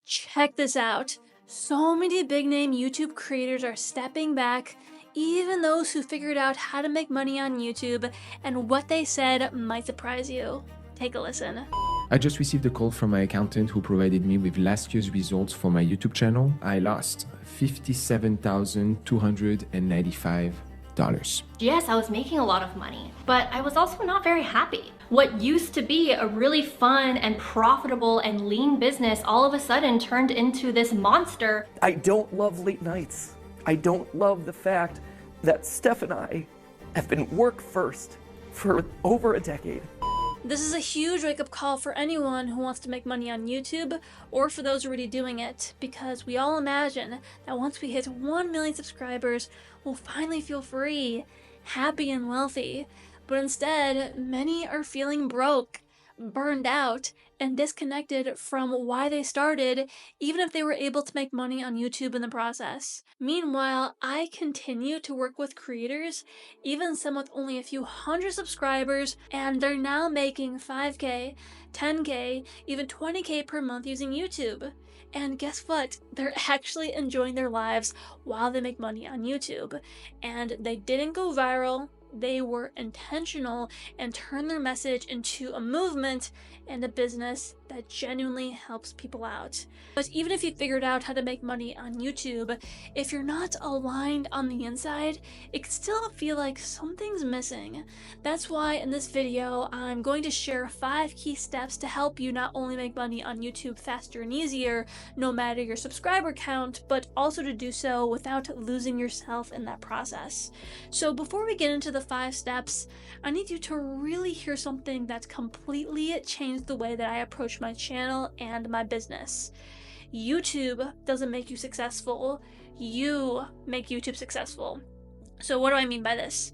Check this out. So many big name YouTube creators are stepping back, even those who figured out how to make money on YouTube, and what they said might surprise you. Take a listen. I just received a call from my accountant who provided me with last year's results for my YouTube channel. I lost $57,295. Yes, I was making a lot of money, but I was also not very happy. What used to be a really fun and profitable and lean business all of a sudden turned into this monster. I don't love late nights. I don't love the fact that Steph and I have been work first for over a decade. This is a huge wake-up call for anyone who wants to make money on YouTube, or for those already doing it, because we all imagine that once we hit 1 million subscribers, we'll finally feel free, happy, and wealthy. But instead, many are feeling broke, burned out, and disconnected from why they started, even if they were able to make money on YouTube in the process. Meanwhile, I continue to work with creators, even some with only a few hundred subscribers, and they're now making 5K, 10K, even 20K per month using YouTube. And guess what? They're actually enjoying their lives while they make money on YouTube. And they didn't go viral. They were intentional and turned their message into a movement and a business that genuinely helps people out. But even if you figured out how to make money on YouTube, if you're not aligned on the inside, it can still feel like something's missing. That's why in this video, I'm going to share 5 key steps to help you not only make money on YouTube faster and easier, no matter your subscriber count, but also to do so without losing yourself in that process. So before we get into the 5 steps, I need you to really hear something that's completely changed the way that I approach my channel and my business. YouTube doesn't make you successful. You make YouTube successful. So what do I mean by this?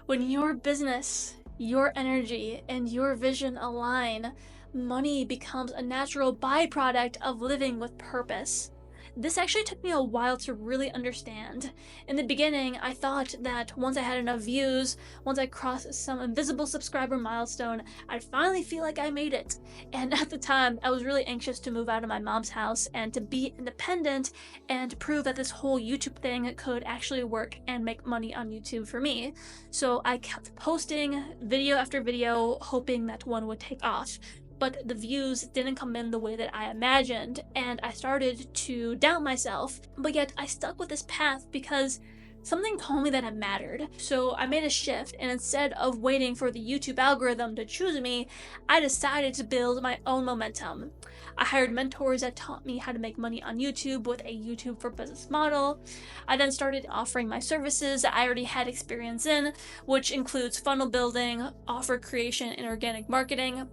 When your business, your energy, and your vision align, money becomes a natural byproduct of living with purpose. This actually took me a while to really understand. In the beginning, I thought that once I had enough views, once I crossed some invisible subscriber milestone, I'd finally feel like I made it. And at the time, I was really anxious to move out of my mom's house and to be independent and prove that this whole YouTube thing could actually work and make money on YouTube for me. So I kept posting video after video, hoping that one would take off. But the views didn't come in the way that I imagined, and I started to doubt myself. But yet I stuck with this path because something told me that it mattered. So I made a shift, and instead of waiting for the YouTube algorithm to choose me, I decided to build my own momentum. I hired mentors that taught me how to make money on YouTube with a YouTube for Business model. I then started offering my services that I already had experience in, which includes funnel building, offer creation, and organic marketing.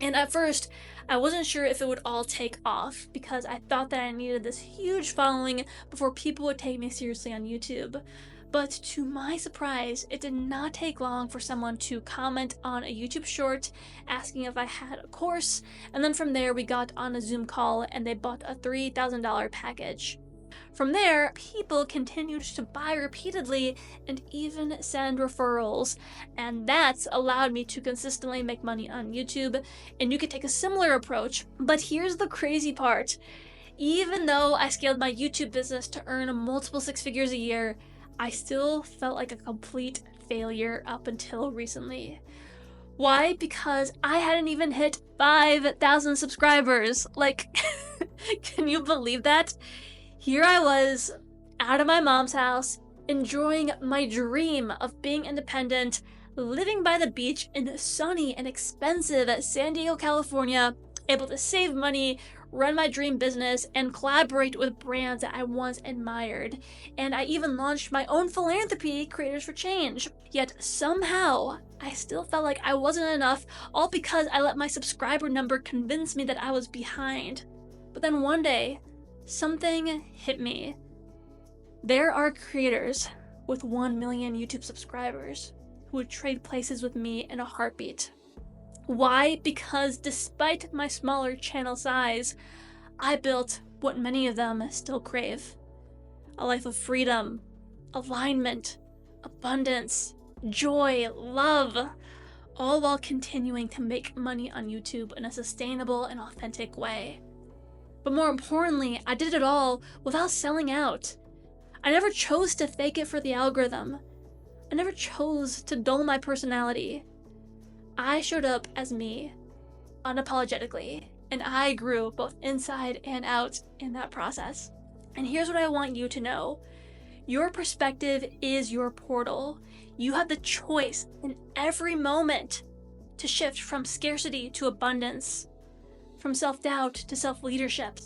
And at first, I wasn't sure if it would all take off because I thought that I needed this huge following before people would take me seriously on YouTube. But to my surprise, it did not take long for someone to comment on a YouTube short asking if I had a course, and then from there we got on a Zoom call and they bought a $3,000 package. From there, people continued to buy repeatedly and even send referrals, and that's allowed me to consistently make money on YouTube, and you could take a similar approach. But here's the crazy part. Even though I scaled my YouTube business to earn multiple 6 figures a year, I still felt like a complete failure up until recently. Why? Because I hadn't even hit 5,000 subscribers. Like, can you believe that? Here I was, out of my mom's house, enjoying my dream of being independent, living by the beach in sunny and expensive San Diego, California, able to save money, run my dream business, and collaborate with brands that I once admired. And I even launched my own Philanthropy, Creators for Change. Yet somehow, I still felt like I wasn't enough, all because I let my subscriber number convince me that I was behind. But then one day, something hit me. There are creators with 1 million YouTube subscribers who would trade places with me in a heartbeat. Why? Because despite my smaller channel size, I built what many of them still crave. A life of freedom, alignment, abundance, joy, love, all while continuing to make money on YouTube in a sustainable and authentic way. But more importantly, I did it all without selling out. I never chose to fake it for the algorithm. I never chose to dull my personality. I showed up as me, unapologetically, and I grew both inside and out in that process. And here's what I want you to know. Your perspective is your portal. You have the choice in every moment to shift from scarcity to abundance, from self-doubt to self-leadership,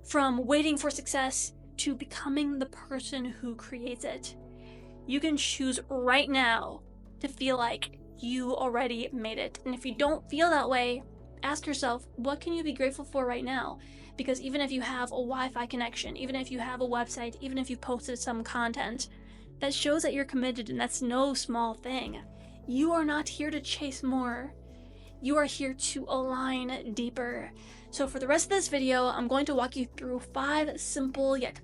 from waiting for success to becoming the person who creates it. You can choose right now to feel like you already made it. And if you don't feel that way, ask yourself, what can you be grateful for right now? Because even if you have a Wi-Fi connection, even if you have a website, even if you posted some content, that shows that you're committed, and that's no small thing. You are not here to chase more. You are here to align deeper. So for the rest of this video, I'm going to walk you through 5 simple yet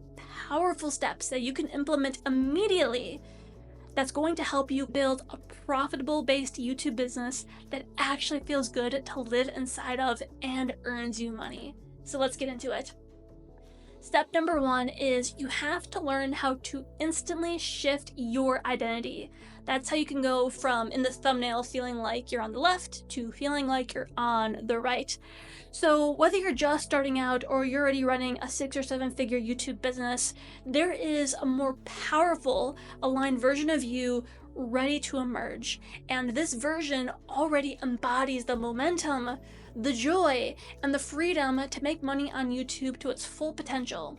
powerful steps that you can implement immediately that's going to help you build a profitable based YouTube business that actually feels good to live inside of and earns you money. So let's get into it. Step number 1 is you have to learn how to instantly shift your identity. That's how you can go from in the thumbnail feeling like you're on the left to feeling like you're on the right. So whether you're just starting out or you're already running a 6 or 7 figure YouTube business, there is a more powerful aligned version of you ready to emerge. And this version already embodies the momentum, the joy, and the freedom to make money on YouTube to its full potential.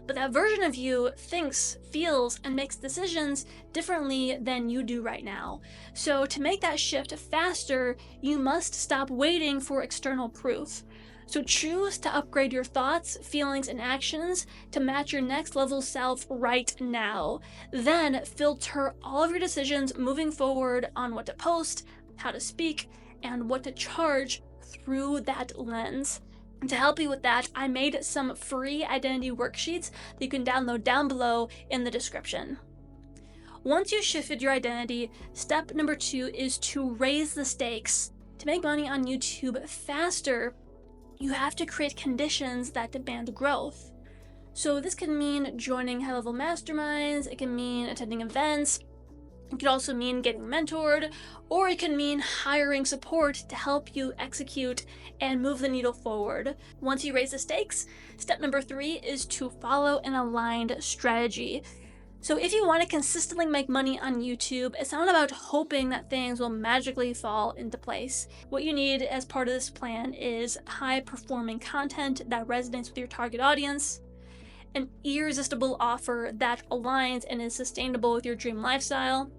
But that version of you thinks, feels, and makes decisions differently than you do right now. So to make that shift faster, you must stop waiting for external proof. So choose to upgrade your thoughts, feelings, and actions to match your next level self right now. Then filter all of your decisions moving forward on what to post, how to speak, and what to charge through that lens. And to help you with that, I made some free identity worksheets that you can download down below in the description. Once you've shifted your identity, step number 2 is to raise the stakes. To make money on YouTube faster, you have to create conditions that demand growth. So this can mean joining high-level masterminds, it can mean attending events, it could also mean getting mentored, or it can mean hiring support to help you execute and move the needle forward. Once you raise the stakes, step number 3 is to follow an aligned strategy. So if you want to consistently make money on YouTube, it's not about hoping that things will magically fall into place. What you need as part of this plan is high-performing content that resonates with your target audience, an irresistible offer that aligns and is sustainable with your dream lifestyle,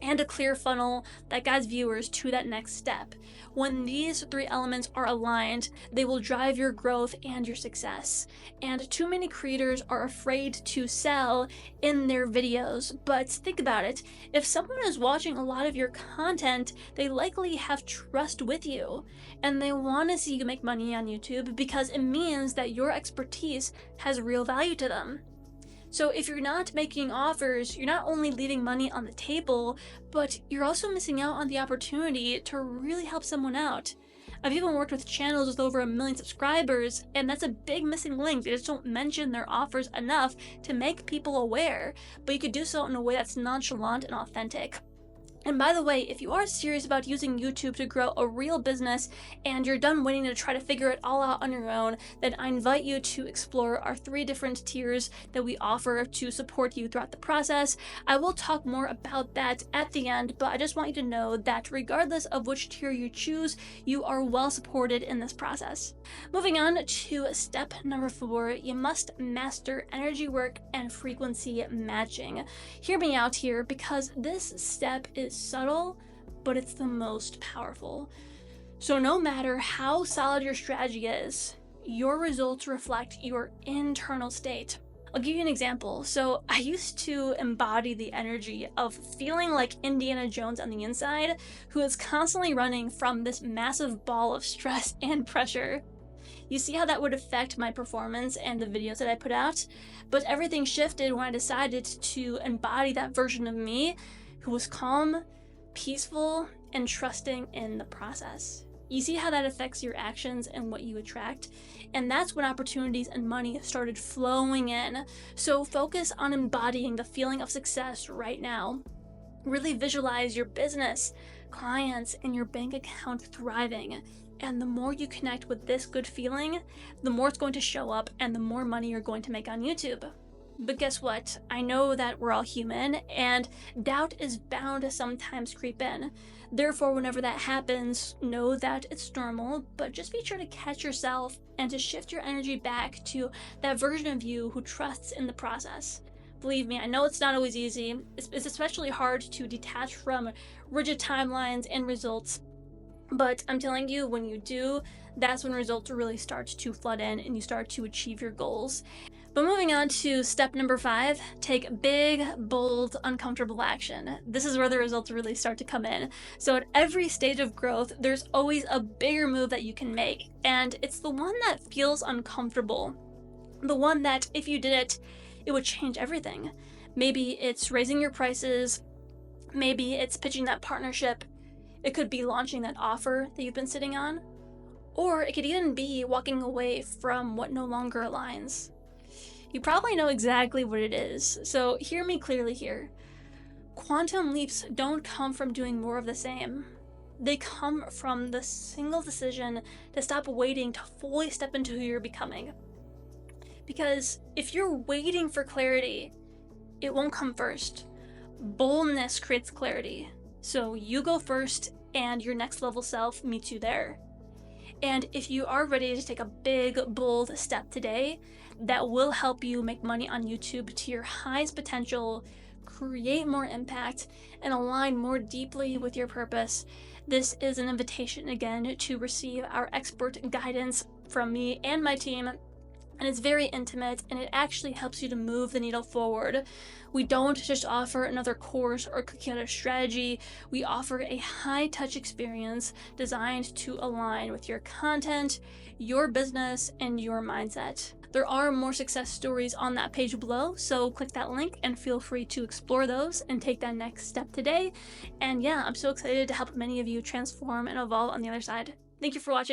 and a clear funnel that guides viewers to that next step. When these 3 elements are aligned, they will drive your growth and your success. And too many creators are afraid to sell in their videos. But think about it, if someone is watching a lot of your content, they likely have trust with you, and they want to see you make money on YouTube because it means that your expertise has real value to them. So if you're not making offers, you're not only leaving money on the table, but you're also missing out on the opportunity to really help someone out. I've even worked with channels with over 1 million subscribers, and that's a big missing link. They just don't mention their offers enough to make people aware, but you could do so in a way that's nonchalant and authentic. And by the way, if you are serious about using YouTube to grow a real business and you're done waiting to try to figure it all out on your own, then I invite you to explore our 3 different tiers that we offer to support you throughout the process. I will talk more about that at the end, but I just want you to know that regardless of which tier you choose, you are well supported in this process. Moving on to step number 4, you must master energy work and frequency matching. Hear me out here, because this step is subtle, but it's the most powerful. So no matter how solid your strategy is, your results reflect your internal state. I'll give you an example. So I used to embody the energy of feeling like Indiana Jones on the inside, who is constantly running from this massive ball of stress and pressure. You see how that would affect my performance and the videos that I put out? But everything shifted when I decided to embody that version of me who was calm, peaceful, and trusting in the process. You see how that affects your actions and what you attract? And that's when opportunities and money started flowing in. So focus on embodying the feeling of success right now. Really visualize your business, clients, and your bank account thriving. And the more you connect with this good feeling, the more it's going to show up and the more money you're going to make on YouTube. But guess what? I know that we're all human and doubt is bound to sometimes creep in. Therefore, whenever that happens, know that it's normal, but just be sure to catch yourself and to shift your energy back to that version of you who trusts in the process. Believe me, I know it's not always easy. It's especially hard to detach from rigid timelines and results. But I'm telling you, when you do, that's when results really start to flood in and you start to achieve your goals. But moving on to step number 5, take big, bold, uncomfortable action. This is where the results really start to come in. So at every stage of growth, there's always a bigger move that you can make. And it's the one that feels uncomfortable. The one that if you did it, it would change everything. Maybe it's raising your prices. Maybe it's pitching that partnership. It could be launching that offer that you've been sitting on. Or it could even be walking away from what no longer aligns. You probably know exactly what it is, so hear me clearly here. Quantum leaps don't come from doing more of the same. They come from the single decision to stop waiting to fully step into who you're becoming. Because if you're waiting for clarity, it won't come first. Boldness creates clarity. So you go first and your next level self meets you there. And if you are ready to take a big, bold step today that will help you make money on YouTube to your highest potential, create more impact, and align more deeply with your purpose, this is an invitation again to receive our expert guidance from me and my team. And it's very intimate and it actually helps you to move the needle forward. We don't just offer another course or cookie cutter strategy. We offer a high touch experience designed to align with your content, your business, and your mindset. There are more success stories on that page below, so click that link and feel free to explore those and take that next step today. And yeah, I'm so excited to help many of you transform and evolve on the other side. Thank you for watching.